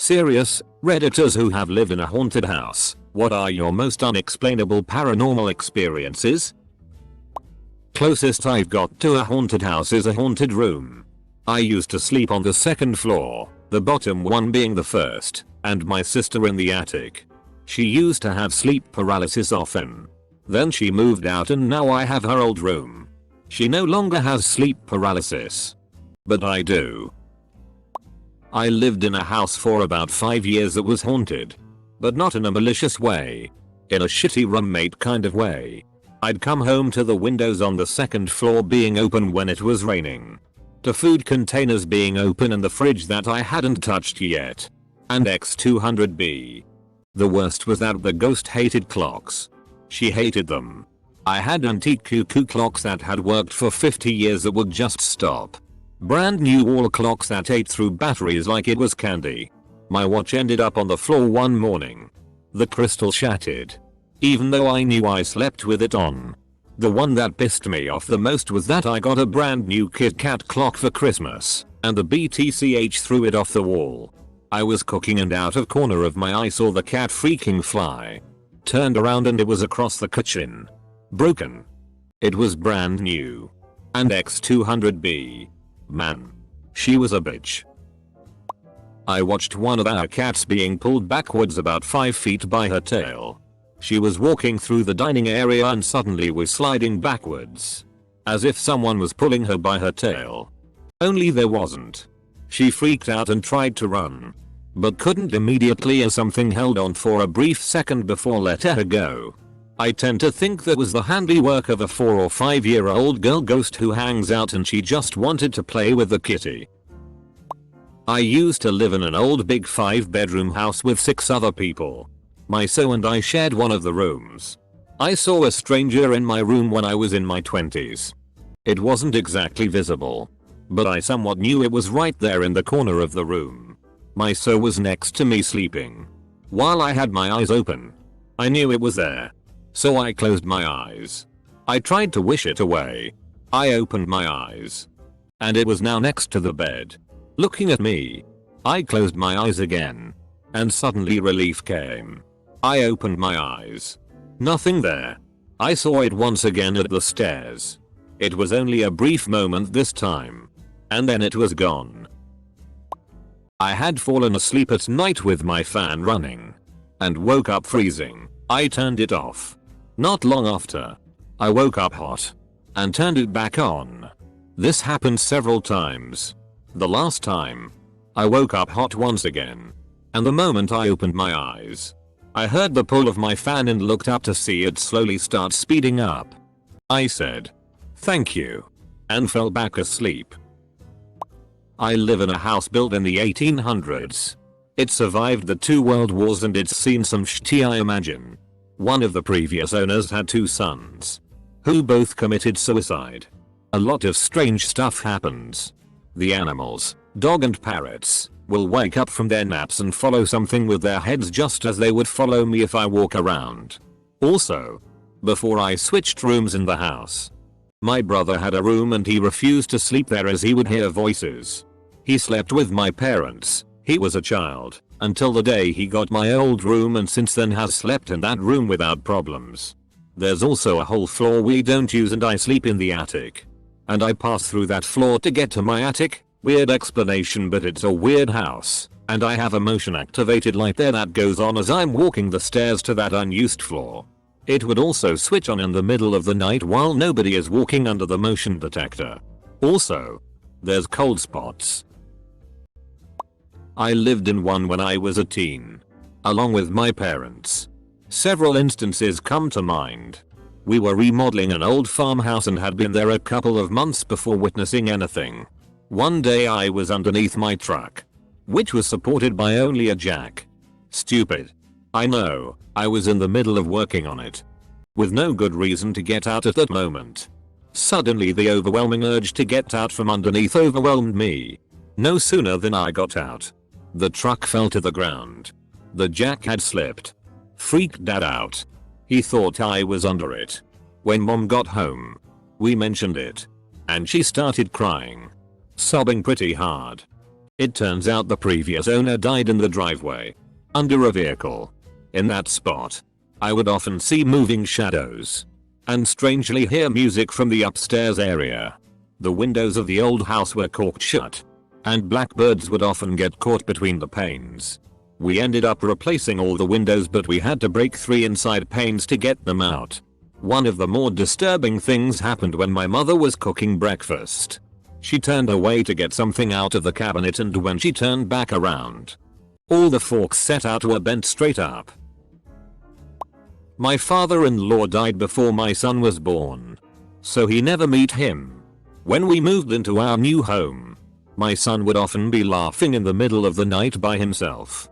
Serious, Redditors who have lived in a haunted house, what are your most unexplainable paranormal experiences? Closest I've got to a haunted house is a haunted room. I used to sleep on the second floor, the bottom one being the first, and my sister in the attic. She used to have sleep paralysis often. Then she moved out and now I have her old room. She no longer has sleep paralysis. But I do. I lived in a house for about 5 years that was haunted. But not in a malicious way. In a shitty roommate kind of way. I'd come home to the windows on the second floor being open when it was raining. To food containers being open and the fridge that I hadn't touched yet. And X200B. The worst was that the ghost hated clocks. She hated them. I had antique cuckoo clocks that had worked for 50 years that would just stop. Brand new wall clocks that ate through batteries like it was candy. My watch ended up on the floor one morning. The crystal shattered. Even though I knew I slept with it on. The one that pissed me off the most was that I got a brand new Kit Kat clock for Christmas, and the BTCH threw it off the wall. I was cooking and out of corner of my eye saw the cat freaking fly. Turned around and it was across the kitchen. Broken. It was brand new. And X200B. Man. She was a bitch. I watched one of our cats being pulled backwards about 5 feet by her tail. She was walking through the dining area and suddenly was sliding backwards. As if someone was pulling her by her tail. Only there wasn't. She freaked out and tried to run. But couldn't immediately as something held on for a brief second before letting her go. I tend to think that was the handiwork of a 4 or 5 year old girl ghost who hangs out and she just wanted to play with the kitty. I used to live in an old big 5-bedroom house with 6 other people. My so and I shared one of the rooms. I saw a stranger in my room when I was in my 20s. It wasn't exactly visible. But I somewhat knew it was right there in the corner of the room. My so was next to me sleeping. While I had my eyes open. I knew it was there. So I closed my eyes. I tried to wish it away. I opened my eyes. And it was now next to the bed. Looking at me. I closed my eyes again. And suddenly relief came. I opened my eyes. Nothing there. I saw it once again at the stairs. It was only a brief moment this time. And then it was gone. I had fallen asleep at night with my fan running. And woke up freezing. I turned it off. Not long after. I woke up hot. And turned it back on. This happened several times. The last time. I woke up hot once again. And the moment I opened my eyes. I heard the pull of my fan and looked up to see it slowly start speeding up. I said, "Thank you." And fell back asleep. I live in a house built in the 1800s. It survived the 2 world wars and it's seen some shit I imagine. One of the previous owners had 2 sons. Who both committed suicide. A lot of strange stuff happens. The animals, dog and parrots, will wake up from their naps and follow something with their heads just as they would follow me if I walk around. Also, before I switched rooms in the house. My brother had a room and he refused to sleep there as he would hear voices. He slept with my parents, he was a child, until the day he got my old room and since then has slept in that room without problems. There's also a whole floor we don't use and I sleep in the attic. And I pass through that floor to get to my attic. Weird explanation but it's a weird house. And I have a motion activated light there that goes on as I'm walking the stairs to that unused floor. It would also switch on in the middle of the night while nobody is walking under the motion detector. Also, there's cold spots. I lived in one when I was a teen. Along with my parents. Several instances come to mind. We were remodeling an old farmhouse and had been there a couple of months before witnessing anything. One day I was underneath my truck. Which was supported by only a jack. Stupid. I know, I was in the middle of working on it. With no good reason to get out at that moment. Suddenly the overwhelming urge to get out from underneath overwhelmed me. No sooner than I got out. The truck fell to the ground. The jack had slipped. Freaked Dad out. He thought I was under it. When Mom got home, we mentioned it. And she started crying. Sobbing pretty hard. It turns out the previous owner died in the driveway. Under a vehicle. In that spot. I would often see moving shadows. And strangely hear music from the upstairs area. The windows of the old house were corked shut. And blackbirds would often get caught between the panes. We ended up replacing all the windows, but we had to break 3 inside panes to get them out. One of the more disturbing things happened when my mother was cooking breakfast. She turned away to get something out of the cabinet, and when she turned back around, all the forks set out were bent straight up. My father-in-law died before my son was born, so he never met him. When we moved into our new home, my son would often be laughing in the middle of the night by himself.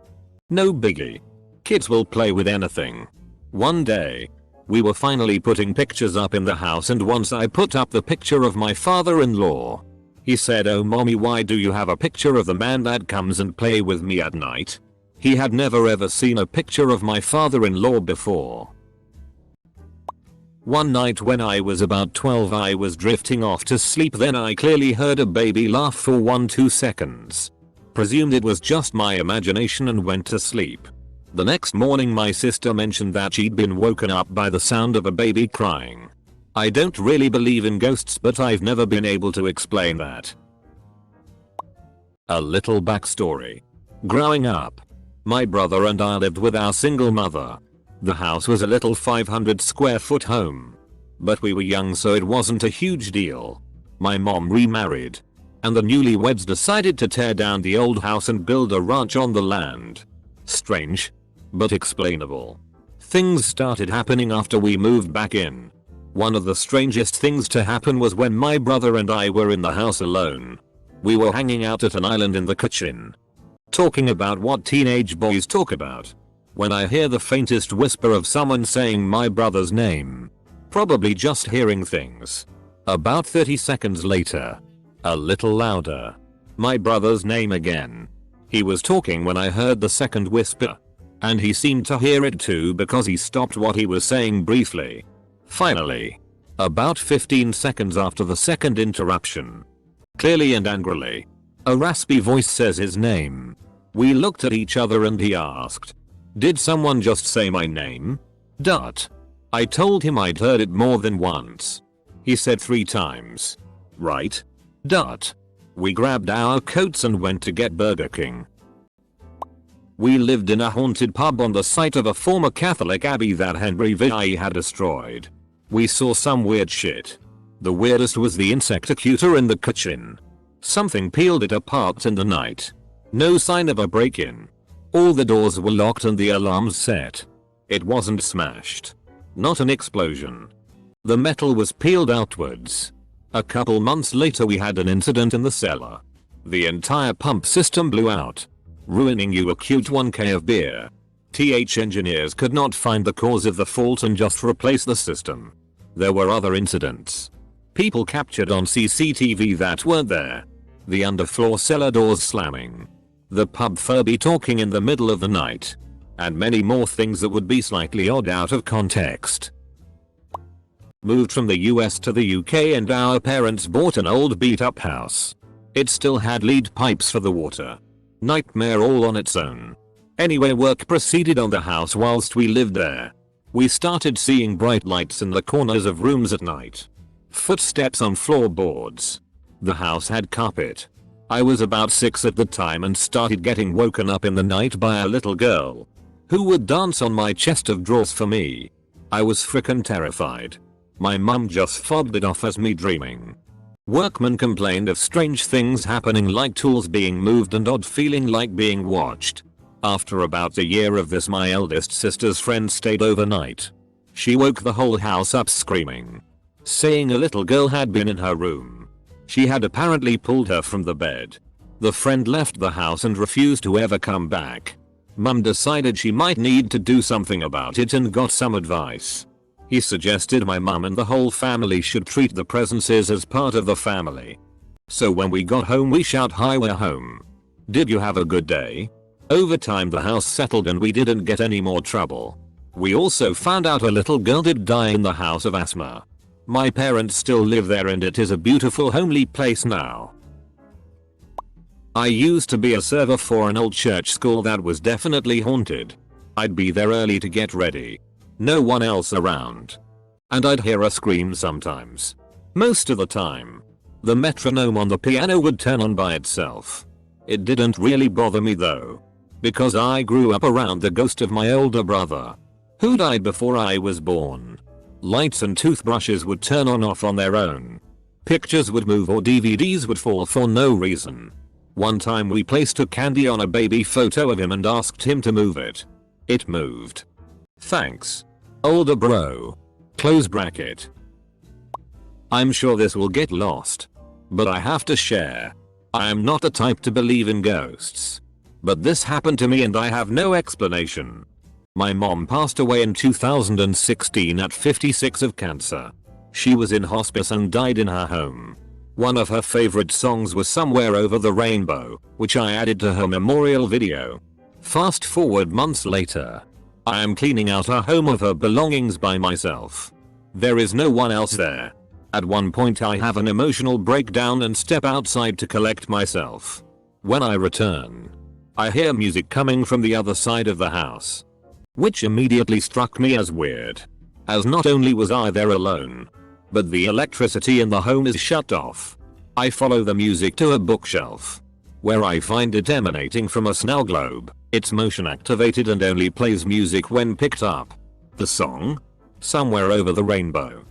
No biggie. Kids will play with anything. One day, we were finally putting pictures up in the house, and once I put up the picture of my father-in-law, he said, "Oh mommy, why do you have a picture of the man that comes and play with me at night?" He had never ever seen a picture of my father-in-law before. One night when I was about 12, I was drifting off to sleep. Then I clearly heard a baby laugh for 1-2 seconds. Presumed it was just my imagination and went to sleep. The next morning my sister mentioned that she'd been woken up by the sound of a baby crying. I don't really believe in ghosts, but I've never been able to explain that. A little backstory. Growing up, my brother and I lived with our single mother. The house was a little 500 square foot home. But we were young, so it wasn't a huge deal. My mom remarried, and the newlyweds decided to tear down the old house and build a ranch on the land. Strange, but explainable. Things started happening after we moved back in. One of the strangest things to happen was when my brother and I were in the house alone. We were hanging out at an island in the kitchen, talking about what teenage boys talk about, when I hear the faintest whisper of someone saying my brother's name. Probably just hearing things. About 30 seconds later, a little louder, my brother's name again. He was talking when I heard the second whisper, and he seemed to hear it too because he stopped what he was saying briefly. Finally, about 15 seconds after the second interruption, clearly and angrily, a raspy voice says his name. We looked at each other and he asked, "Did someone just say my name?" I told him I'd heard it more than once. He said 3 times. Right? We grabbed our coats and went to get Burger King. We lived in a haunted pub on the site of a former Catholic abbey that Henry VI had destroyed. We saw some weird shit. The weirdest was the insectocutor in the kitchen. Something peeled it apart in the night. No sign of a break-in. All the doors were locked and the alarms set. It wasn't smashed. Not an explosion. The metal was peeled outwards. A couple months later we had an incident in the cellar. The entire pump system blew out, ruining you a cute 1k of beer. Engineers could not find the cause of the fault and just replaced the system. There were other incidents. People captured on CCTV that weren't there. The underfloor cellar doors slamming. The pub Furby talking in the middle of the night. And many more things that would be slightly odd out of context. Moved from the US to the UK and our parents bought an old beat up house. It still had lead pipes for the water. Nightmare all on its own. Anyway, work proceeded on the house whilst we lived there. We started seeing bright lights in the corners of rooms at night. Footsteps on floorboards. The house had carpet. I was about 6 at the time and started getting woken up in the night by a little girl who would dance on my chest of drawers for me. I was frickin' terrified. My mum just fobbed it off as me dreaming. Workmen complained of strange things happening, like tools being moved and odd feeling like being watched. After about a year of this, my eldest sister's friend stayed overnight. She woke the whole house up screaming, saying a little girl had been in her room. She had apparently pulled her from the bed. The friend left the house and refused to ever come back. Mum decided she might need to do something about it and got some advice. He suggested my mum and the whole family should treat the presences as part of the family. So when we got home we shout, "Hi, we're home. Did you have a good day?" Over time the house settled and we didn't get any more trouble. We also found out a little girl did die in the house of asthma. My parents still live there and it is a beautiful homely place now. I used to be a server for an old church school that was definitely haunted. I'd be there early to get ready. No one else around. And I'd hear a scream sometimes. Most of the time. The metronome on the piano would turn on by itself. It didn't really bother me though. Because I grew up around the ghost of my older brother. Who died before I was born. Lights and toothbrushes would turn off on their own. Pictures would move or DVDs would fall for no reason. One time we placed a candy on a baby photo of him and asked him to move it. It moved. Thanks. Older bro. Close bracket. I'm sure this will get lost. But I have to share. I am not the type to believe in ghosts. But this happened to me and I have no explanation. My mom passed away in 2016 at 56 of cancer. She was in hospice and died in her home. One of her favorite songs was Somewhere Over the Rainbow, which I added to her memorial video. Fast forward months later. I am cleaning out her home of her belongings by myself. There is no one else there. At one point I have an emotional breakdown and step outside to collect myself. When I return, I hear music coming from the other side of the house. Which immediately struck me as weird. As not only was I there alone, but the electricity in the home is shut off. I follow the music to a bookshelf, where I find it emanating from a snow globe. It's motion activated and only plays music when picked up. The song? Somewhere Over the Rainbow.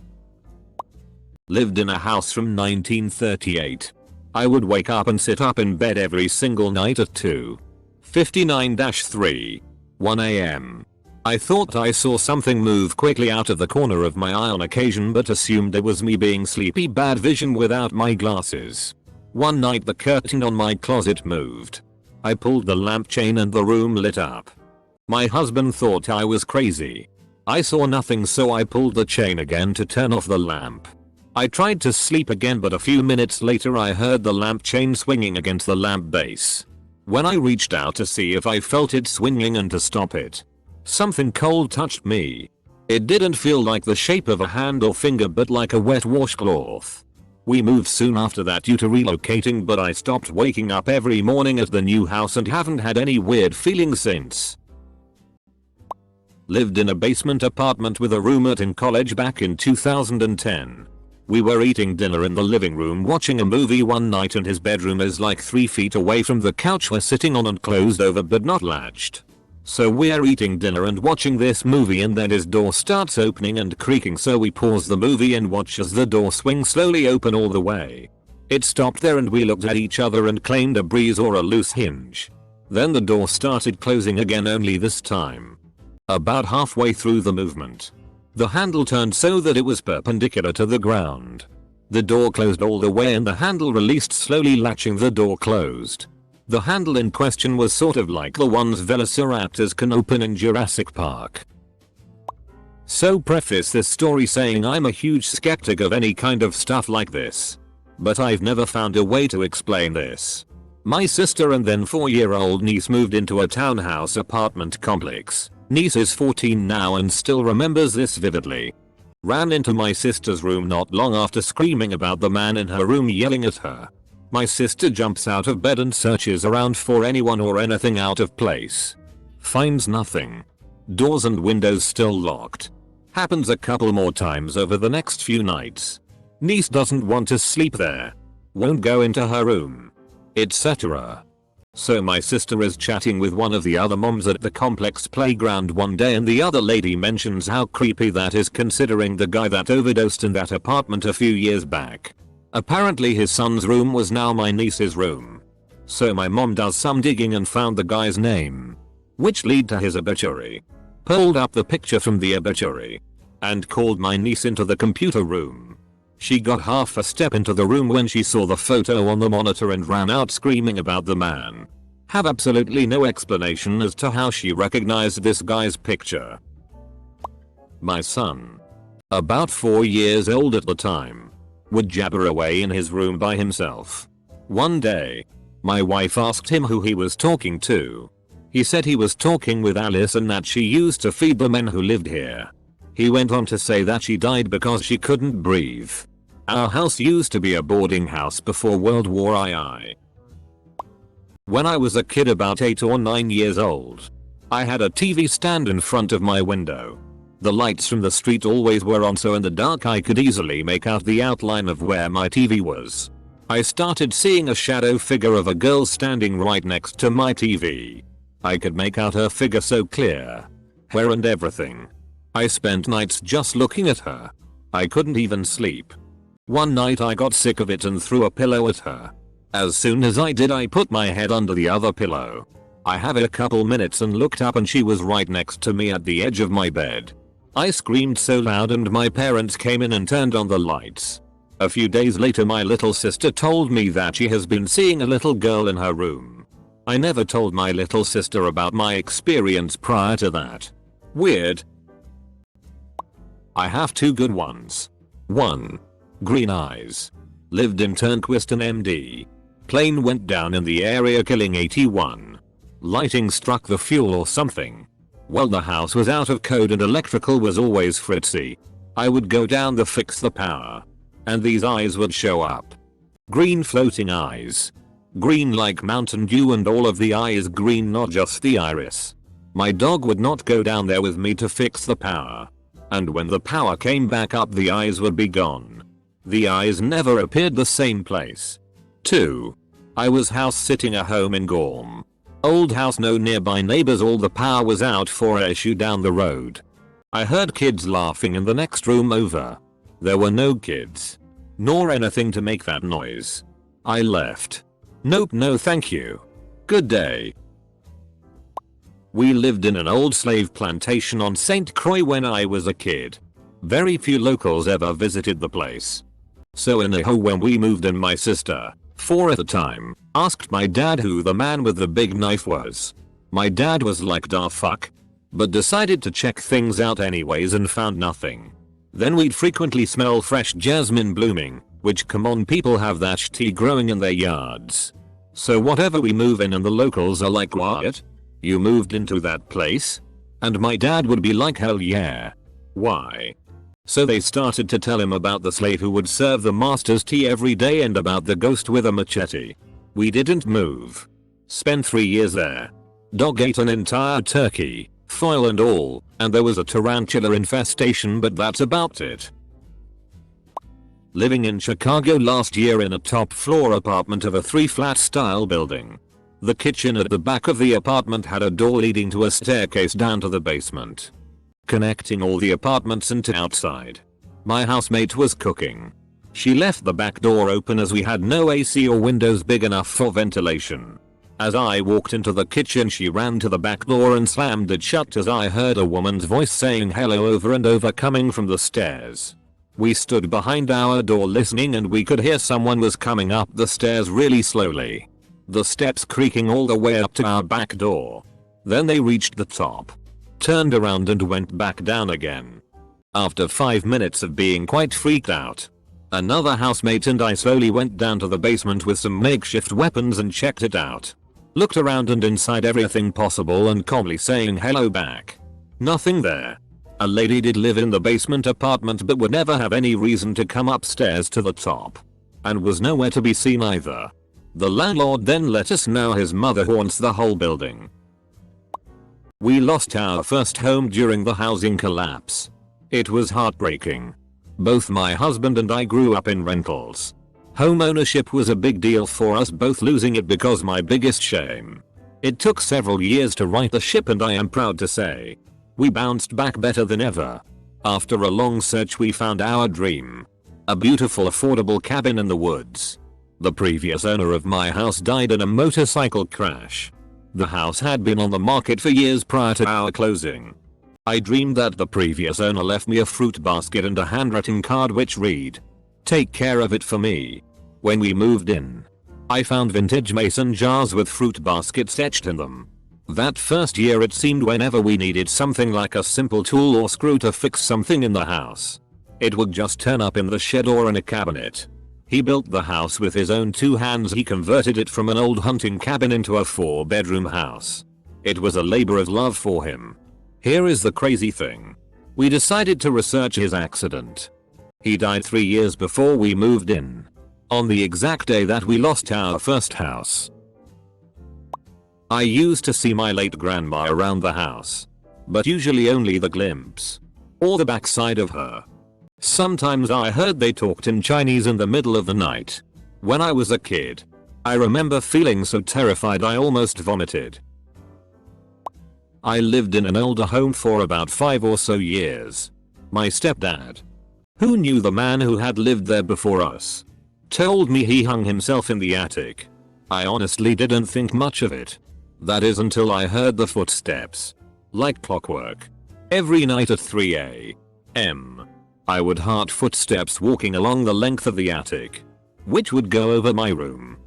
Lived in a house from 1938. I would wake up and sit up in bed every single night at 2:59-3, 1 AM. I thought I saw something move quickly out of the corner of my eye on occasion but assumed it was me being sleepy, bad vision without my glasses. One night the curtain on my closet moved. I pulled the lamp chain and the room lit up. My husband thought I was crazy. I saw nothing so I pulled the chain again to turn off the lamp. I tried to sleep again but a few minutes later I heard the lamp chain swinging against the lamp base. When I reached out to see if I felt it swinging and to stop it, something cold touched me. It didn't feel like the shape of a hand or finger but like a wet washcloth. We moved soon after that due to relocating but I stopped waking up every morning at the new house and haven't had any weird feelings since. Lived in a basement apartment with a roommate in college back in 2010. We were eating dinner in the living room watching a movie one night and his bedroom is like 3 feet away from the couch we're sitting on and closed over but not latched. So we're eating dinner and watching this movie and then his door starts opening and creaking so we pause the movie and watch as the door swings slowly open all the way. It stopped there and we looked at each other and claimed a breeze or a loose hinge. Then the door started closing again, only this time about halfway through the movement. The handle turned so that it was perpendicular to the ground. The door closed all the way and the handle released slowly, latching the door closed. The handle in question was sort of like the ones velociraptors can open in Jurassic Park. So preface this story saying I'm a huge skeptic of any kind of stuff like this. But I've never found a way to explain this. My sister and then 4-year-old niece moved into a townhouse apartment complex. Niece is 14 now and still remembers this vividly. Ran into my sister's room not long after screaming about the man in her room yelling at her. My sister jumps out of bed and searches around for anyone or anything out of place. Finds nothing. Doors and windows still locked. Happens a couple more times over the next few nights. Niece doesn't want to sleep there. Won't go into her room, etc. So my sister is chatting with one of the other moms at the complex playground one day and the other lady mentions how creepy that is considering the guy that overdosed in that apartment a few years back. Apparently his son's room was now my niece's room. So my mom does some digging and found the guy's name, which led to his obituary. Pulled up the picture from the obituary and called my niece into the computer room. She got half a step into the room when she saw the photo on the monitor and ran out screaming about the man. Have absolutely no explanation as to how she recognized this guy's picture. My son, about 4 years old at the time, would jabber away in his room by himself. One day, my wife asked him who he was talking to. He said he was talking with Alice and that she used to feed the men who lived here. He went on to say that she died because she couldn't breathe. Our house used to be a boarding house before World War II. When I was a kid about 8 or 9 years old, I had a TV stand in front of my window. The lights from the street always were on, so in the dark I could easily make out the outline of where my TV was. I started seeing a shadow figure of a girl standing right next to my TV. I could make out her figure so clear. Hair and everything. I spent nights just looking at her. I couldn't even sleep. One night I got sick of it and threw a pillow at her. As soon as I did, I put my head under the other pillow. I had a couple minutes and looked up, and she was right next to me at the edge of my bed. I screamed so loud and my parents came in and turned on the lights. A few days later my little sister told me that she has been seeing a little girl in her room. I never told my little sister about my experience prior to that. Weird. I have 2 good ones. 1. Green eyes. Lived in Turnquist and MD. Plane went down in the area killing 81. Lighting struck the fuel or something. Well, the house was out of code and electrical was always fritzy. I would go down to fix the power, and these eyes would show up. Green floating eyes. Green like Mountain Dew, and all of the eye is green, not just the iris. My dog would not go down there with me to fix the power. And when the power came back up, the eyes would be gone. The eyes never appeared the same place. 2. I was house sitting a home in Gorm. Old house, no nearby neighbors, all the power was out for a issue down the road. I heard kids laughing in the next room over. There were no kids. Nor anything to make that noise. I left. Nope, no thank you. Good day. We lived in an old slave plantation on St. Croix when I was a kid. Very few locals ever visited the place. So in a when we moved in, my sister, 4 at the time, asked my dad who the man with the big knife was. My dad was like, "Da fuck," but decided to check things out anyways and found nothing. Then we'd frequently smell fresh jasmine blooming, which, come on, people have that tea growing in their yards. So whatever we move in and the locals are like, "What? You moved into that place?" And my dad would be like, "Hell yeah. Why?" So they started to tell him about the slave who would serve the master's tea every day and about the ghost with a machete. We didn't move. Spent 3 years there. Dog ate an entire turkey, foil and all, and there was a tarantula infestation, but that's about it. Living in Chicago last year in a top floor apartment of a 3-flat style building. The kitchen at the back of the apartment had a door leading to a staircase down to the basement, connecting all the apartments and to outside. My housemate was cooking. She left the back door open as we had no AC or windows big enough for ventilation. As I walked into the kitchen, she ran to the back door and slammed it shut as I heard a woman's voice saying hello over and over coming from the stairs. We stood behind our door listening, and we could hear someone was coming up the stairs really slowly. The steps creaking all the way up to our back door. Then they reached the top, turned around and went back down again. After 5 minutes of being quite freaked out, another housemate and I slowly went down to the basement with some makeshift weapons and checked it out. Looked around and inside everything possible and calmly saying hello back. Nothing there. A lady did live in the basement apartment but would never have any reason to come upstairs to the top. And was nowhere to be seen either. The landlord then let us know his mother haunts the whole building. We lost our first home during the housing collapse. It was heartbreaking. Both my husband and I grew up in rentals. Home ownership was a big deal for us both, losing it because my biggest shame. It took several years to right the ship, and I am proud to say we bounced back better than ever. After a long search we found our dream. A beautiful affordable cabin in the woods. The previous owner of my house died in a motorcycle crash. The house had been on the market for years prior to our closing. I dreamed that the previous owner left me a fruit basket and a handwritten card which read, "Take care of it for me." When we moved in, I found vintage mason jars with fruit baskets etched in them. That first year it seemed whenever we needed something like a simple tool or screw to fix something in the house, it would just turn up in the shed or in a cabinet. He built the house with his own 2 hands. He converted it from an old hunting cabin into a 4-bedroom house. It was a labor of love for him. Here is the crazy thing. We decided to research his accident. He died 3 years before we moved in, on the exact day that we lost our first house. I used to see my late grandma around the house, but usually only the glimpse or the backside of her. Sometimes I heard they talked in Chinese in the middle of the night. When I was a kid, I remember feeling so terrified I almost vomited. I lived in an older home for about 5 or so years. My stepdad, who knew the man who had lived there before us, told me he hung himself in the attic. I honestly didn't think much of it. That is until I heard the footsteps. Like clockwork. Every night at 3 a.m. I would hear footsteps walking along the length of the attic, which would go over my room.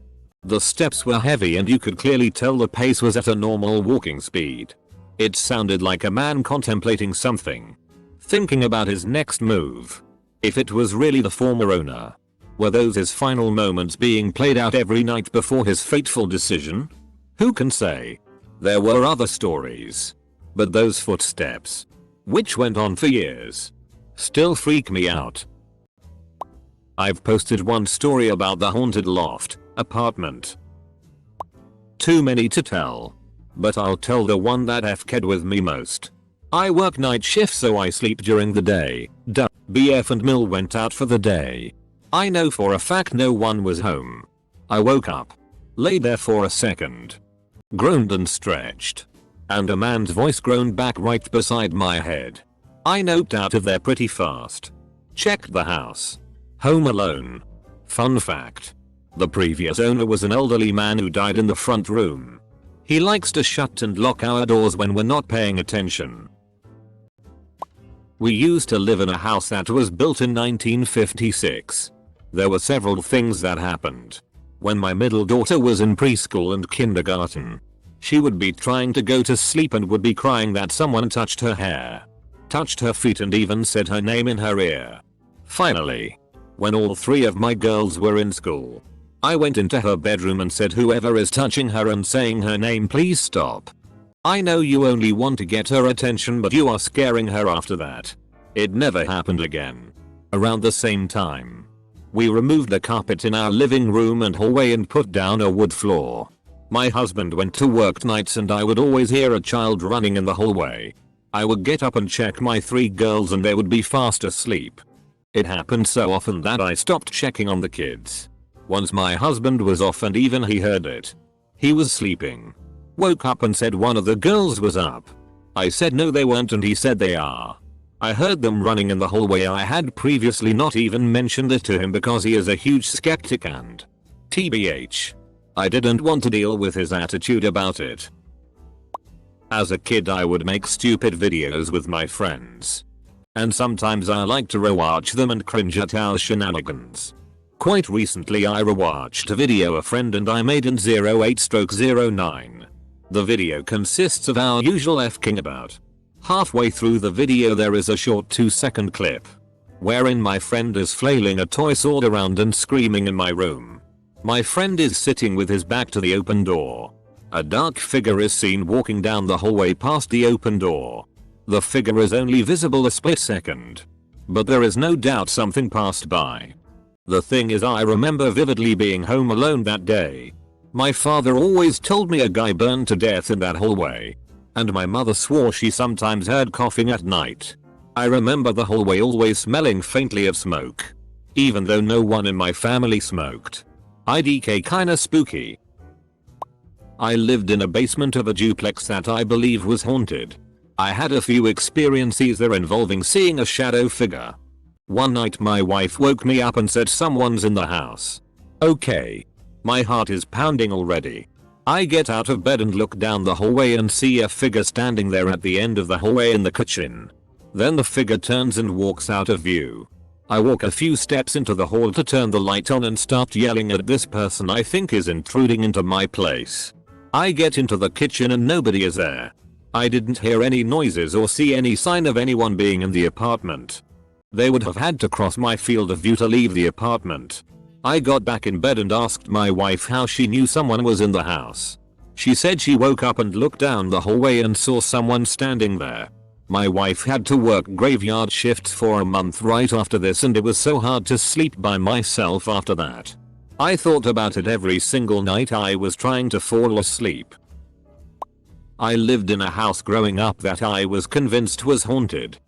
The steps were heavy and you could clearly tell the pace was at a normal walking speed. It sounded like a man contemplating something, thinking about his next move. If it was really the former owner, were those his final moments being played out every night before his fateful decision? Who can say? There were other stories, but those footsteps, which went on for years, still freak me out. I've posted one story about the haunted loft apartment. Too many to tell, but I'll tell the one that FK'd with me most. I work night shift so I sleep during the day. BF and Mill went out for the day. I know for a fact no one was home. I woke up, lay there for a second, groaned and stretched, and a man's voice groaned back right beside my head. I noped out of there pretty fast. Checked the house. Home alone. Fun fact: the previous owner was an elderly man who died in the front room. He likes to shut and lock our doors when we're not paying attention. We used to live in a house that was built in 1956. There were several things that happened. When my middle daughter was in preschool and kindergarten, she would be trying to go to sleep and would be crying that someone touched her hair, touched her feet and even said her name in her ear. Finally, when all 3 of my girls were in school, I went into her bedroom and said, "Whoever is touching her and saying her name, please stop. I know you only want to get her attention, but you are scaring her." After that, it never happened again. Around the same time, we removed the carpet in our living room and hallway and put down a wood floor. My husband went to work nights and I would always hear a child running in the hallway. I would get up and check my 3 girls and they would be fast asleep. It happened so often that I stopped checking on the kids. Once my husband was off and even he heard it. He was sleeping. Woke up and said one of the girls was up. I said no they weren't and he said they are. I heard them running in the hallway. I had previously not even mentioned it to him because he is a huge skeptic and TBH, I didn't want to deal with his attitude about it. As a kid I would make stupid videos with my friends, and sometimes I like to rewatch them and cringe at our shenanigans. Quite recently I rewatched a video a friend and I made in 08/09. The video consists of our usual FKing about. Halfway through the video there is a short 2-second clip, wherein my friend is flailing a toy sword around and screaming in my room. My friend is sitting with his back to the open door. A dark figure is seen walking down the hallway past the open door. The figure is only visible a split second, but there is no doubt something passed by. The thing is, I remember vividly being home alone that day. My father always told me a guy burned to death in that hallway, and my mother swore she sometimes heard coughing at night. I remember the hallway always smelling faintly of smoke, even though no one in my family smoked. IDK kinda spooky. I lived in a basement of a duplex that I believe was haunted. I had a few experiences there involving seeing a shadow figure. One night my wife woke me up and said someone's in the house. Okay. My heart is pounding already. I get out of bed and look down the hallway and see a figure standing there at the end of the hallway in the kitchen. Then the figure turns and walks out of view. I walk a few steps into the hall to turn the light on and start yelling at this person I think is intruding into my place. I get into the kitchen and nobody is there. I didn't hear any noises or see any sign of anyone being in the apartment. They would have had to cross my field of view to leave the apartment. I got back in bed and asked my wife how she knew someone was in the house. She said she woke up and looked down the hallway and saw someone standing there. My wife had to work graveyard shifts for a month right after this and it was so hard to sleep by myself after that. I thought about it every single night I was trying to fall asleep. I lived in a house growing up that I was convinced was haunted.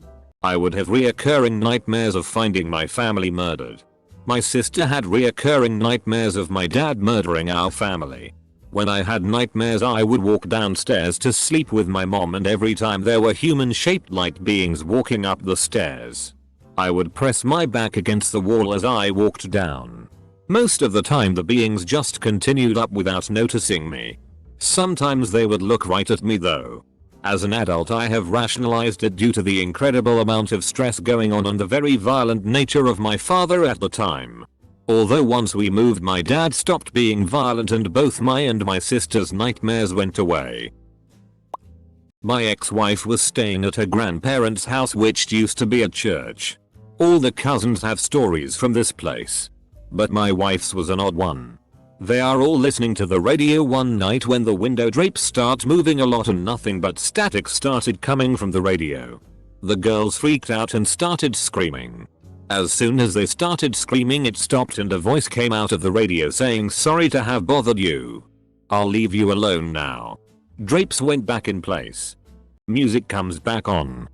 I would have reoccurring nightmares of finding my family murdered. My sister had reoccurring nightmares of my dad murdering our family. When I had nightmares I would walk downstairs to sleep with my mom, and every time there were human-shaped light beings walking up the stairs, I would press my back against the wall as I walked down. Most of the time the beings just continued up without noticing me. Sometimes they would look right at me though. As an adult I have rationalized it due to the incredible amount of stress going on and the very violent nature of my father at the time. Although once we moved my dad stopped being violent and both my and my sister's nightmares went away. My ex-wife was staying at her grandparents' house, which used to be a church. All the cousins have stories from this place, but my wife's was an odd one. They are all listening to the radio one night when the window drapes start moving a lot and nothing but static started coming from the radio. The girls freaked out and started screaming. As soon as they started screaming it stopped and a voice came out of the radio saying, "Sorry to have bothered you. I'll leave you alone now." Drapes went back in place. Music comes back on.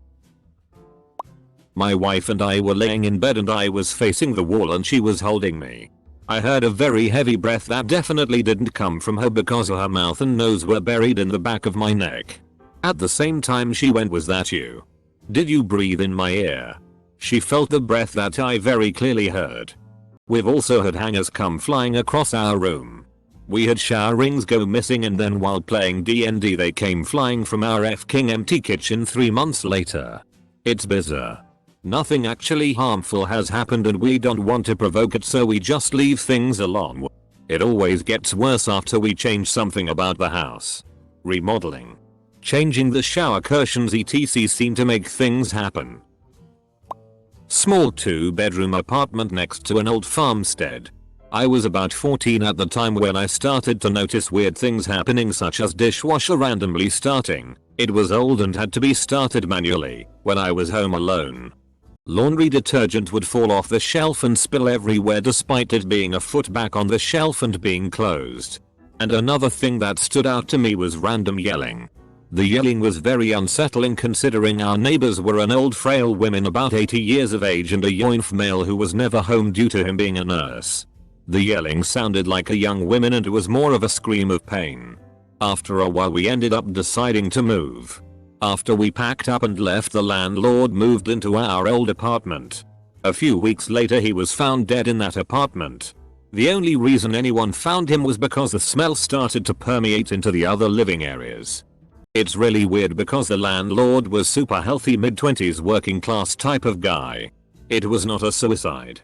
My wife and I were laying in bed and I was facing the wall and she was holding me. I heard a very heavy breath that definitely didn't come from her because her mouth and nose were buried in the back of my neck. At the same time she went, "Was that you? Did you breathe in my ear?" She felt the breath that I very clearly heard. We've also had hangers come flying across our room. We had shower rings go missing, and then while playing D&D they came flying from our f***ing empty kitchen 3 months later. It's bizarre. Nothing actually harmful has happened and we don't want to provoke it, so we just leave things alone. It always gets worse after we change something about the house. Remodeling, changing the shower curtains etc. seem to make things happen. Small 2-bedroom apartment next to an old farmstead. I was about 14 at the time when I started to notice weird things happening, such as dishwasher randomly starting. It was old and had to be started manually when I was home alone. Laundry detergent would fall off the shelf and spill everywhere despite it being a foot back on the shelf and being closed. And another thing that stood out to me was random yelling. The yelling was very unsettling considering our neighbors were an old frail woman about 80 years of age and a yoinf male who was never home due to him being a nurse. The yelling sounded like a young woman and it was more of a scream of pain. After a while we ended up deciding to move. After we packed up and left, the landlord moved into our old apartment. A few weeks later he was found dead in that apartment. The only reason anyone found him was because the smell started to permeate into the other living areas. It's really weird because the landlord was super healthy, mid-20s working class type of guy. It was not a suicide.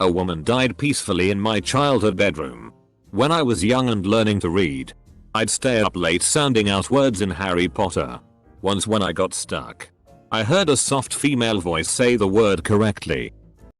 A woman died peacefully in my childhood bedroom. When I was young and learning to read, I'd stay up late sounding out words in Harry Potter. Once when I got stuck, I heard a soft female voice say the word correctly.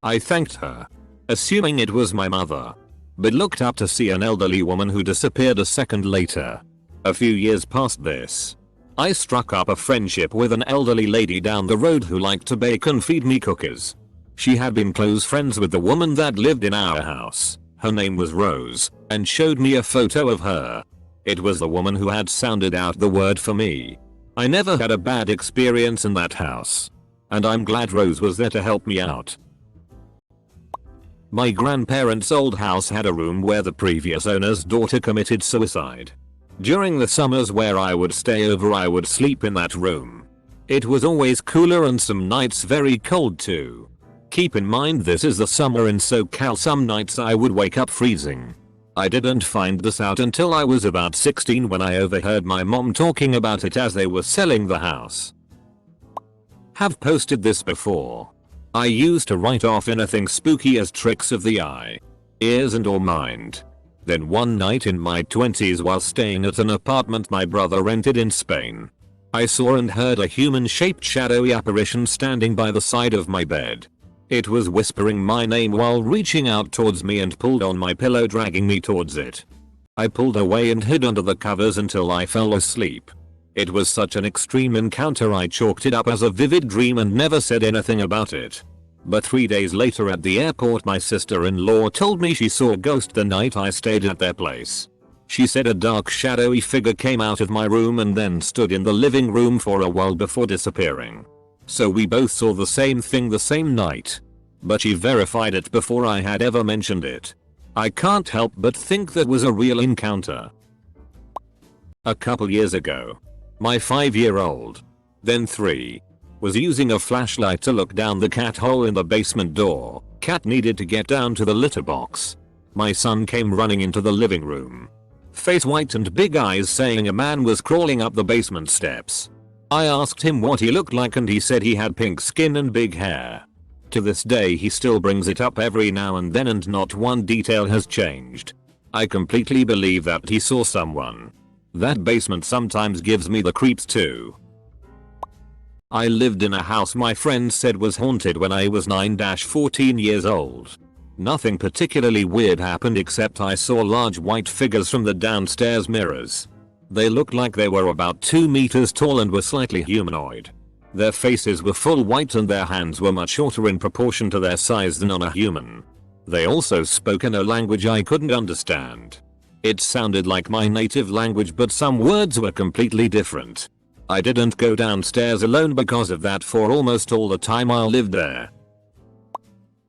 I thanked her, assuming it was my mother, but looked up to see an elderly woman who disappeared a second later. A few years past this, I struck up a friendship with an elderly lady down the road who liked to bake and feed me cookies. She had been close friends with the woman that lived in our house. Her name was Rose, and showed me a photo of her. It was the woman who had sounded out the word for me. I never had a bad experience in that house, and I'm glad Rose was there to help me out. My grandparents' old house had a room where the previous owner's daughter committed suicide. During the summers where I would stay over, I would sleep in that room. It was always cooler and some nights very cold too. Keep in mind this is the summer in SoCal, some nights I would wake up freezing. I didn't find this out until I was about 16 when I overheard my mom talking about it as they were selling the house. Have posted this before. I used to write off anything spooky as tricks of the eye, ears and or mind. Then one night in my 20s while staying at an apartment my brother rented in Spain, I saw and heard a human-shaped shadowy apparition standing by the side of my bed. It was whispering my name while reaching out towards me and pulled on my pillow, dragging me towards it. I pulled away and hid under the covers until I fell asleep. It was such an extreme encounter I chalked it up as a vivid dream and never said anything about it. But 3 days later at the airport my sister-in-law told me she saw a ghost the night I stayed at their place. She said a dark shadowy figure came out of my room and then stood in the living room for a while before disappearing. So we both saw the same thing the same night. But she verified it before I had ever mentioned it. I can't help but think that was a real encounter. A couple years ago, my 5-year-old, then 3, was using a flashlight to look down the cat hole in the basement door. Cat needed to get down to the litter box. My son came running into the living room, face white and big eyes, saying a man was crawling up the basement steps. I asked him what he looked like and he said he had pink skin and big hair. To this day he still brings it up every now and then and not one detail has changed. I completely believe that he saw someone. That basement sometimes gives me the creeps too. I lived in a house my friend said was haunted when I was 9-14 years old. Nothing particularly weird happened except I saw large white figures from the downstairs mirrors. They looked like they were about 2 meters tall and were slightly humanoid. Their faces were full white and their hands were much shorter in proportion to their size than on a human. They also spoke in a language I couldn't understand. It sounded like my native language but some words were completely different. I didn't go downstairs alone because of that for almost all the time I lived there.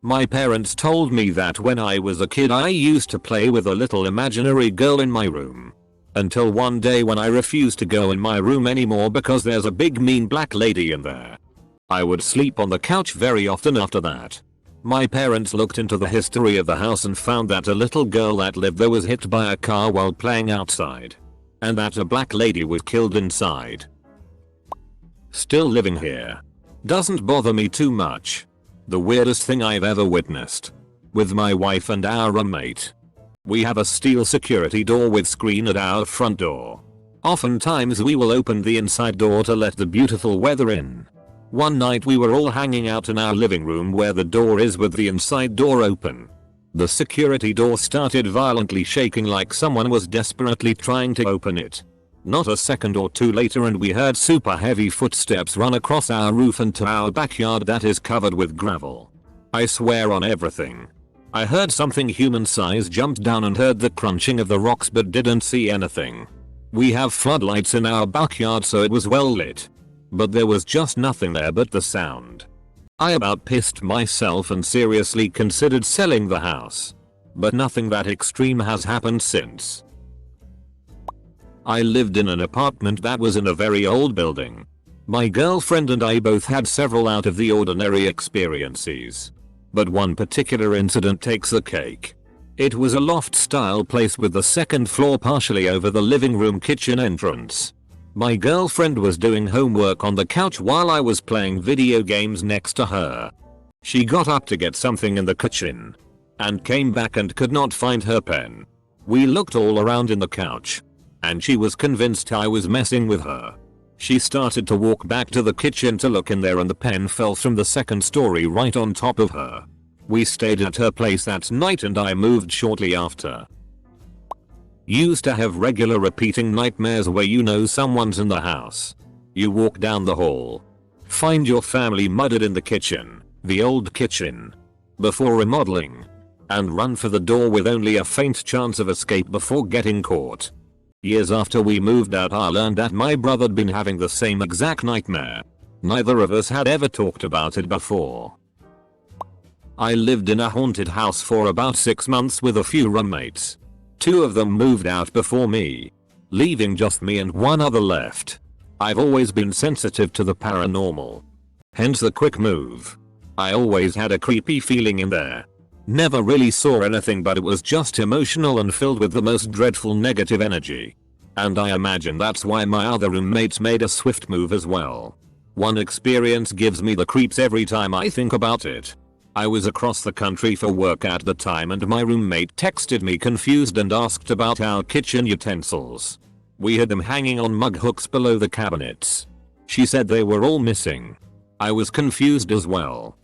My parents told me that when I was a kid I used to play with a little imaginary girl in my room. Until one day when I refused to go in my room anymore because there's a big mean black lady in there. I would sleep on the couch very often after that. My parents looked into the history of the house and found that a little girl that lived there was hit by a car while playing outside. And that a black lady was killed inside. Still living here. Doesn't bother me too much. The weirdest thing I've ever witnessed. With my wife and our roommate. We have a steel security door with screen at our front door. Oftentimes we will open the inside door to let the beautiful weather in. One night we were all hanging out in our living room where the door is with the inside door open. The security door started violently shaking like someone was desperately trying to open it. Not a second or two later and we heard super heavy footsteps run across our roof and to our backyard that is covered with gravel. I swear on everything. I heard something human-sized jump down and heard the crunching of the rocks but didn't see anything. We have floodlights in our backyard so it was well lit. But there was just nothing there but the sound. I about pissed myself and seriously considered selling the house. But nothing that extreme has happened since. I lived in an apartment that was in a very old building. My girlfriend and I both had several out of the ordinary experiences. But one particular incident takes the cake. It was a loft style place with the second floor partially over the living room kitchen entrance. My girlfriend was doing homework on the couch while I was playing video games next to her. She got up to get something in the kitchen. And came back and could not find her pen. We looked all around in the couch. And she was convinced I was messing with her. She started to walk back to the kitchen to look in there and the pen fell from the second story right on top of her. We stayed at her place that night and I moved shortly after. Used to have regular repeating nightmares where you know someone's in the house. You walk down the hall. Find your family murdered in the kitchen, the old kitchen. Before remodeling. And run for the door with only a faint chance of escape before getting caught. Years after we moved out I learned that my brother'd been having the same exact nightmare. Neither of us had ever talked about it before. I lived in a haunted house for about 6 months with a few roommates. 2 of them moved out before me, leaving just me and one other left. I've always been sensitive to the paranormal. Hence the quick move. I always had a creepy feeling in there. Never really saw anything but it was just emotional and filled with the most dreadful negative energy. And I imagine that's why my other roommates made a swift move as well. One experience gives me the creeps every time I think about it. I was across the country for work at the time and my roommate texted me confused and asked about our kitchen utensils. We had them hanging on mug hooks below the cabinets. She said they were all missing. I was confused as well.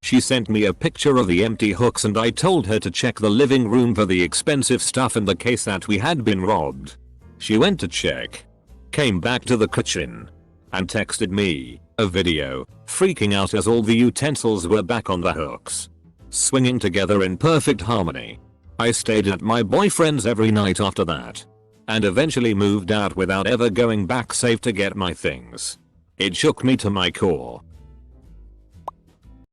She sent me a picture of the empty hooks and I told her to check the living room for the expensive stuff in the case that we had been robbed. She went to check, came back to the kitchen, and texted me a video, freaking out as all the utensils were back on the hooks, swinging together in perfect harmony. I stayed at my boyfriend's every night after that. and eventually moved out without ever going back safe to get my things. It shook me to my core.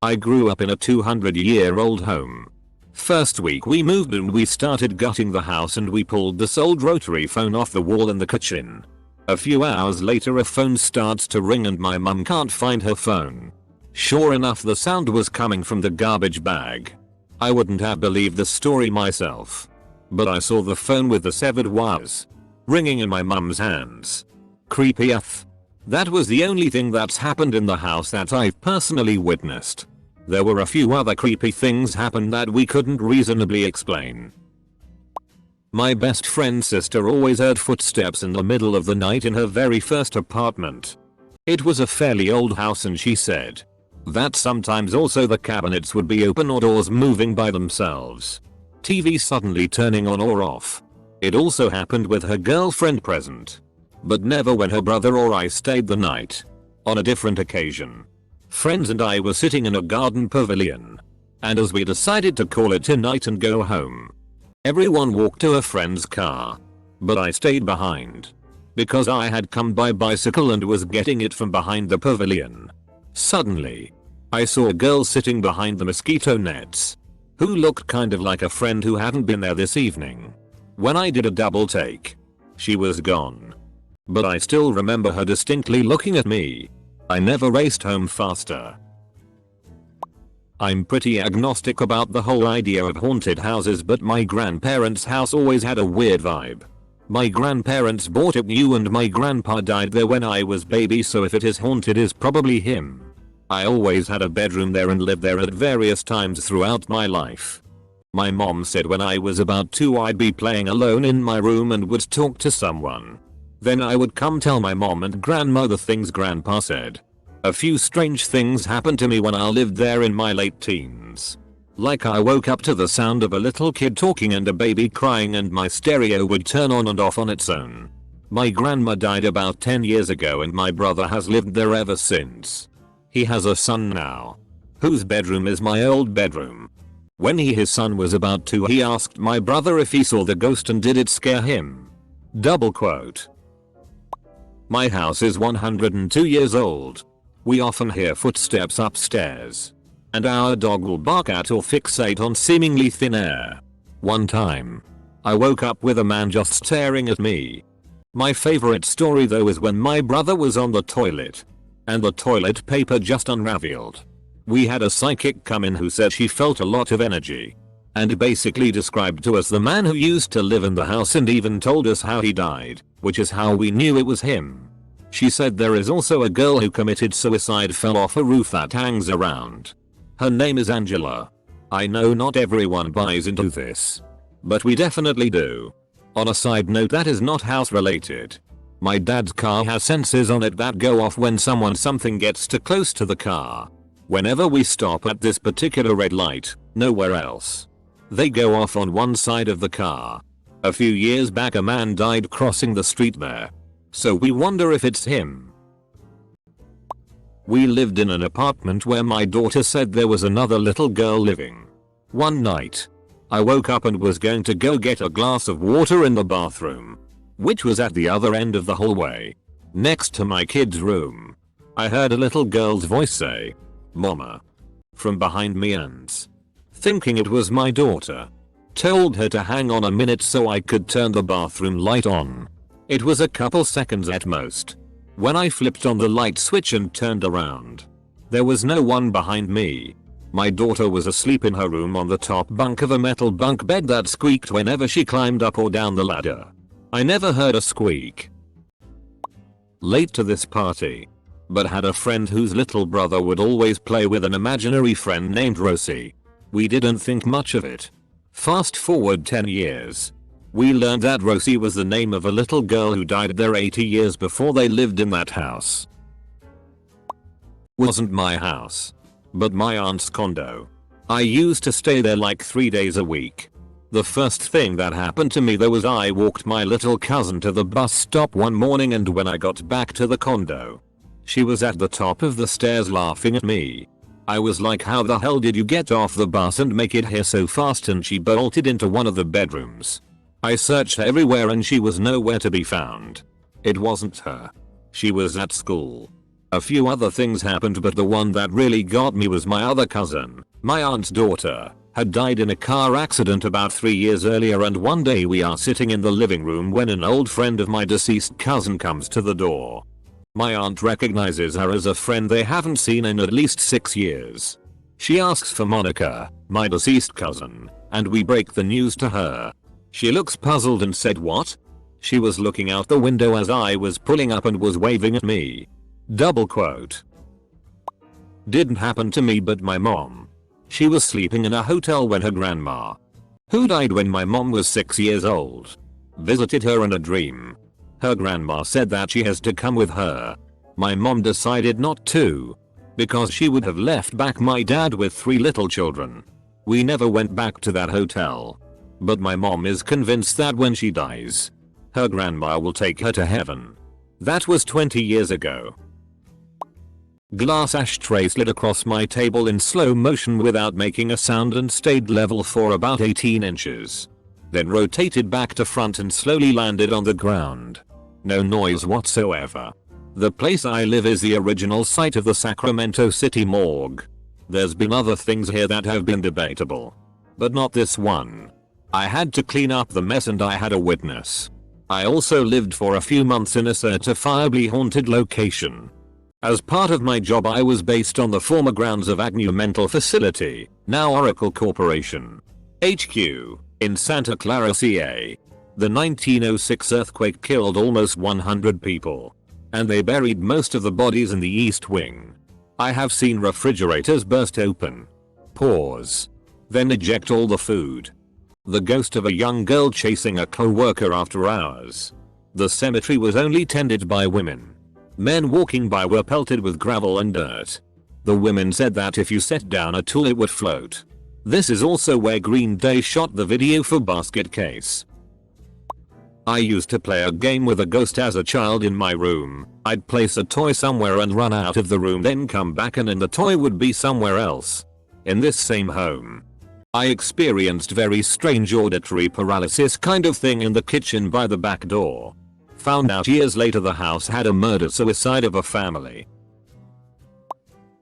I grew up in a 200-year-old home. First week we moved and we started gutting the house and we pulled this old rotary phone off the wall in the kitchen. A few hours later a phone starts to ring and my mum can't find her phone. Sure enough, the sound was coming from the garbage bag. I wouldn't have believed the story myself, but I saw the phone with the severed wires ringing in my mum's hands. Creepy AF. That was the only thing that's happened in the house that I've personally witnessed. There were a few other creepy things happen that we couldn't reasonably explain. My best friend's sister always heard footsteps in the middle of the night in her very first apartment. It was a fairly old house and she said that sometimes also the cabinets would be open or doors moving by themselves. TV suddenly turning on or off. It also happened with her girlfriend present, but never when her brother or I stayed the night. On a different occasion, friends and I were sitting in a garden pavilion, and as we decided to call it a night and go home, everyone walked to a friend's car, but I stayed behind because I had come by bicycle and was getting it from behind the pavilion. Suddenly, I saw a girl sitting behind the mosquito nets who looked kind of like a friend who hadn't been there this evening. When I did a double take, she was gone, but I still remember her distinctly looking at me. I never raced home faster. I'm pretty agnostic about the whole idea of haunted houses, but my grandparents' house always had a weird vibe. My grandparents bought it new and my grandpa died there when I was baby, so if it is haunted it's probably him. I always had a bedroom there and lived there at various times throughout my life. My mom said when I was about 2 I'd be playing alone in my room and would talk to someone. Then I would come tell my mom and grandma the things grandpa said. A few strange things happened to me when I lived there in my late teens. Like I woke up to the sound of a little kid talking and a baby crying and my stereo would turn on and off on its own. My grandma died about 10 years ago and my brother has lived there ever since. He has a son now, whose bedroom is my old bedroom. When his son was about 2 he asked my brother if he saw the ghost and did it scare him. Double quote. My house is 102 years old. We often hear footsteps upstairs, and our dog will bark at or fixate on seemingly thin air. One time, I woke up with a man just staring at me. My favorite story though is when my brother was on the toilet, and the toilet paper just unraveled. We had a psychic come in who said she felt a lot of energy, and basically described to us the man who used to live in the house and even told us how he died, which is how we knew it was him. She said there is also a girl who committed suicide, fell off a roof that hangs around. Her name is Angela. I know not everyone buys into this, but we definitely do. On a side note that is not house related, my dad's car has sensors on it that go off when something gets too close to the car. Whenever we stop at this particular red light, nowhere else, they go off on one side of the car. A few years back a man died crossing the street there, so we wonder if it's him. We lived in an apartment where my daughter said there was another little girl living. One night, I woke up and was going to go get a glass of water in the bathroom, which was at the other end of the hallway, next to my kid's room. I heard a little girl's voice say, "Mama," from behind me and, thinking it was my daughter, told her to hang on a minute so I could turn the bathroom light on. It was a couple seconds at most. When I flipped on the light switch and turned around, there was no one behind me. My daughter was asleep in her room on the top bunk of a metal bunk bed that squeaked whenever she climbed up or down the ladder. I never heard a squeak. Late to this party, but had a friend whose little brother would always play with an imaginary friend named Rosie. We didn't think much of it. Fast forward 10 years. We learned that Rosie was the name of a little girl who died there 80 years before they lived in that house. Wasn't my house, but my aunt's condo. I used to stay there like 3 days a week. The first thing that happened to me though was I walked my little cousin to the bus stop one morning, and when I got back to the condo, she was at the top of the stairs laughing at me. I was like, how the hell did you get off the bus and make it here so fast? And she bolted into one of the bedrooms. I searched everywhere and she was nowhere to be found. It wasn't her. She was at school. A few other things happened, but the one that really got me was my other cousin, my aunt's daughter, had died in a car accident about 3 years earlier, and one day we are sitting in the living room when an old friend of my deceased cousin comes to the door. My aunt recognizes her as a friend they haven't seen in at least 6 years. She asks for Monica, my deceased cousin, and we break the news to her. She looks puzzled and said, "What?" She was looking out the window as I was pulling up and was waving at me. Double quote. Didn't happen to me but my mom. She was sleeping in a hotel when her grandma, who died when my mom was 6 years old, visited her in a dream. Her grandma said that she has to come with her. My mom decided not to, because she would have left back my dad with 3 little children. We never went back to that hotel. But my mom is convinced that when she dies, her grandma will take her to heaven. That was 20 years ago. Glass ashtray slid across my table in slow motion without making a sound and stayed level for about 18 inches. Then rotated back to front and slowly landed on the ground. No noise whatsoever. The place I live is the original site of the Sacramento City morgue. There's been other things here that have been debatable, but not this one. I had to clean up the mess and I had a witness. I also lived for a few months in a certifiably haunted location. As part of my job I was based on the former grounds of Agnew Mental Facility, now Oracle Corporation, HQ, in Santa Clara, CA. The 1906 earthquake killed almost 100 people, and they buried most of the bodies in the East Wing. I have seen refrigerators burst open, pause, then eject all the food. The ghost of a young girl chasing a co-worker after hours. The cemetery was only tended by women. Men walking by were pelted with gravel and dirt. The women said that if you set down a tool it would float. This is also where Green Day shot the video for Basket Case. I used to play a game with a ghost as a child in my room. I'd place a toy somewhere and run out of the room, then come back and the toy would be somewhere else. In this same home, I experienced very strange auditory paralysis kind of thing in the kitchen by the back door. Found out years later the house had a murder-suicide of a family.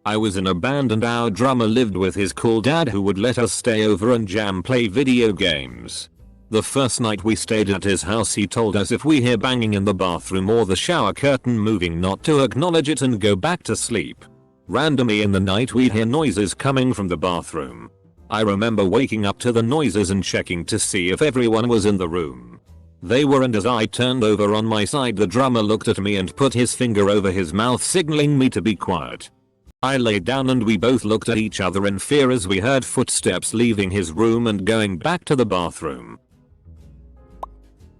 I was in a band and our drummer lived with his cool dad who would let us stay over and jam play video games. The first night we stayed at his house he told us if we hear banging in the bathroom or the shower curtain moving not to acknowledge it and go back to sleep. Randomly in the night we'd hear noises coming from the bathroom. I remember waking up to the noises and checking to see if everyone was in the room. They were, and as I turned over on my side the drummer looked at me and put his finger over his mouth signaling me to be quiet. I lay down and we both looked at each other in fear as we heard footsteps leaving his room and going back to the bathroom.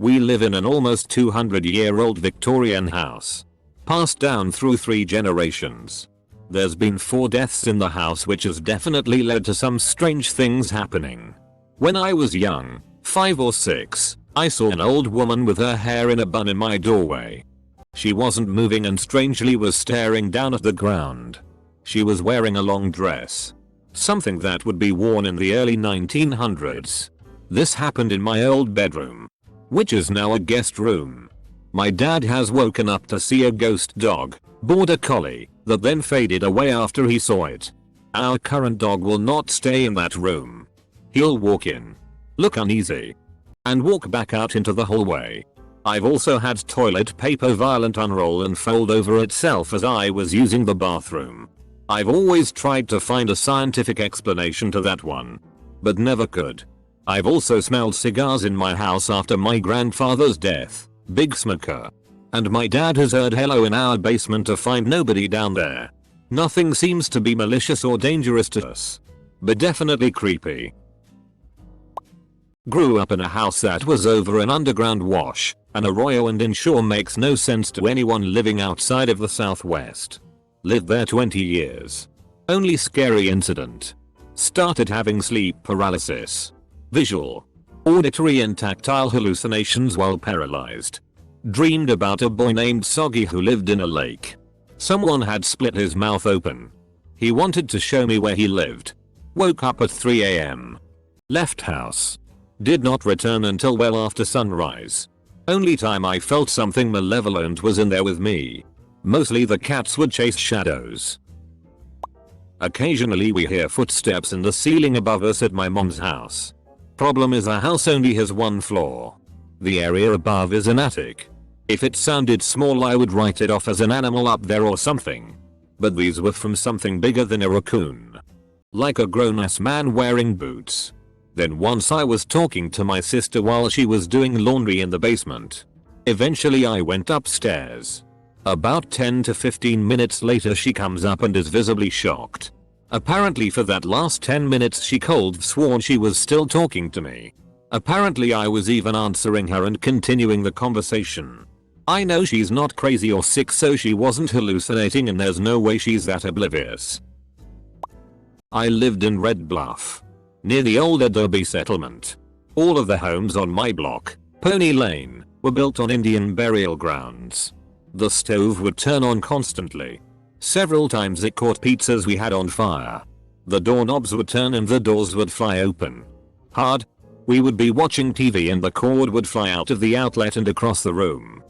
We live in an almost 200-year-old Victorian house, passed down through 3 generations. There's been 4 deaths in the house, which has definitely led to some strange things happening. When I was young, 5 or 6, I saw an old woman with her hair in a bun in my doorway. She wasn't moving and strangely was staring down at the ground. She was wearing a long dress, something that would be worn in the early 1900s. This happened in my old bedroom, which is now a guest room. My dad has woken up to see a ghost dog, border collie, that then faded away after he saw it. Our current dog will not stay in that room. He'll walk in, look uneasy, and walk back out into the hallway. I've also had toilet paper violent unroll and fold over itself as I was using the bathroom. I've always tried to find a scientific explanation to that one, but never could. I've also smelled cigars in my house after my grandfather's death, big smoker. And my dad has heard hello in our basement to find nobody down there. Nothing seems to be malicious or dangerous to us, but definitely creepy. Grew up in a house that was over an underground wash, an arroyo and inshore makes no sense to anyone living outside of the Southwest. Lived there 20 years. Only scary incident. Started having sleep paralysis, visual, auditory and tactile hallucinations while paralyzed. Dreamed about a boy named Soggy who lived in a lake. Someone had split his mouth open. He wanted to show me where he lived. Woke up at 3 AM. Left house. Did not return until well after sunrise. Only time I felt something malevolent was in there with me. Mostly the cats would chase shadows. Occasionally we hear footsteps in the ceiling above us at my mom's house. Problem is our house only has one floor. The area above is an attic. If it sounded small I would write it off as an animal up there or something. But these were from something bigger than a raccoon. Like a grown-ass man wearing boots. Then once I was talking to my sister while she was doing laundry in the basement. Eventually I went upstairs. About 10 to 15 minutes later she comes up and is visibly shocked. Apparently for that last 10 minutes she cold swore she was still talking to me. Apparently I was even answering her and continuing the conversation. I know she's not crazy or sick, so she wasn't hallucinating, and there's no way she's that oblivious. I lived in Red Bluff, near the old Adobe settlement. All of the homes on my block, Pony Lane, were built on Indian burial grounds. The stove would turn on constantly. Several times it caught pizzas we had on fire. The doorknobs would turn and the doors would fly open. Hard. We would be watching TV and the cord would fly out of the outlet and across the room.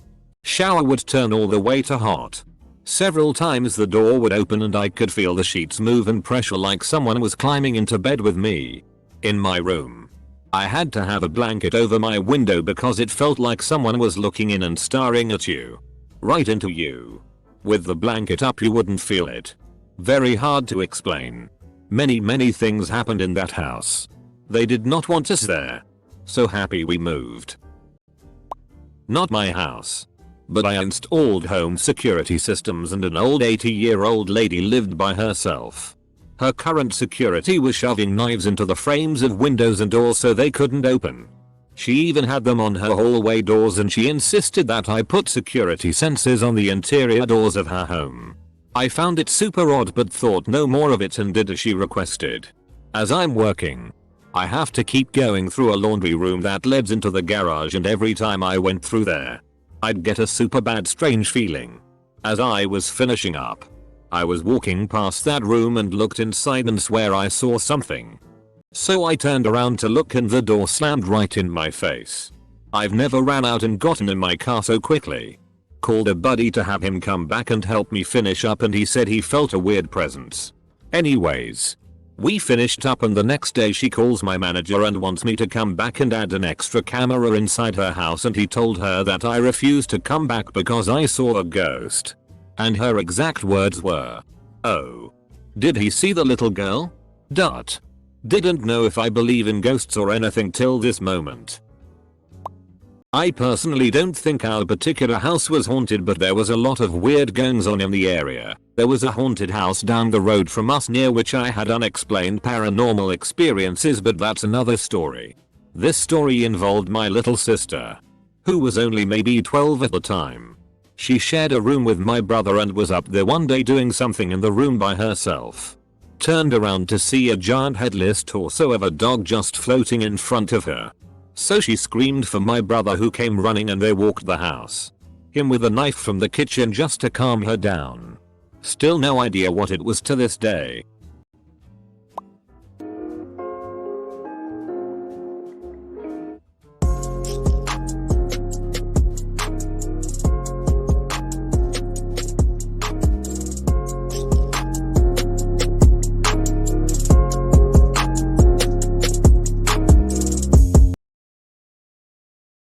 Shower would turn all the way to hot. Several times the door would open and I could feel the sheets move and pressure like someone was climbing into bed with me. In my room, I had to have a blanket over my window because it felt like someone was looking in and staring at you. Right into you. With the blanket up you wouldn't feel it. Very hard to explain. Many things happened in that house. They did not want us there. So happy we moved. Not my house. But I installed home security systems and an old 80-year-old lady lived by herself. Her current security was shoving knives into the frames of windows and doors so they couldn't open. She even had them on her hallway doors, and she insisted that I put security sensors on the interior doors of her home. I found it super odd but thought no more of it and did as she requested. As I'm working, I have to keep going through a laundry room that leads into the garage, and every time I went through there, I'd get a super bad strange feeling. As I was finishing up, I was walking past that room and looked inside and swear I saw something. So I turned around to look and the door slammed right in my face. I've never ran out and gotten in my car so quickly. Called a buddy to have him come back and help me finish up, and he said he felt a weird presence. Anyways, we finished up and the next day she calls my manager and wants me to come back and add an extra camera inside her house, and he told her that I refused to come back because I saw a ghost. And her exact words were, "Oh. Did he see the little girl? Dot. Didn't know if I believe in ghosts or anything till this moment." I personally don't think our particular house was haunted, but there was a lot of weird goings on in the area. There was a haunted house down the road from us near which I had unexplained paranormal experiences, but that's another story. This story involved my little sister, who was only maybe 12 at the time. She shared a room with my brother and was up there one day doing something in the room by herself. Turned around to see a giant headless torso of a dog just floating in front of her. So she screamed for my brother, who came running, and they walked the house. Him with a knife from the kitchen just to calm her down. Still no idea what it was to this day.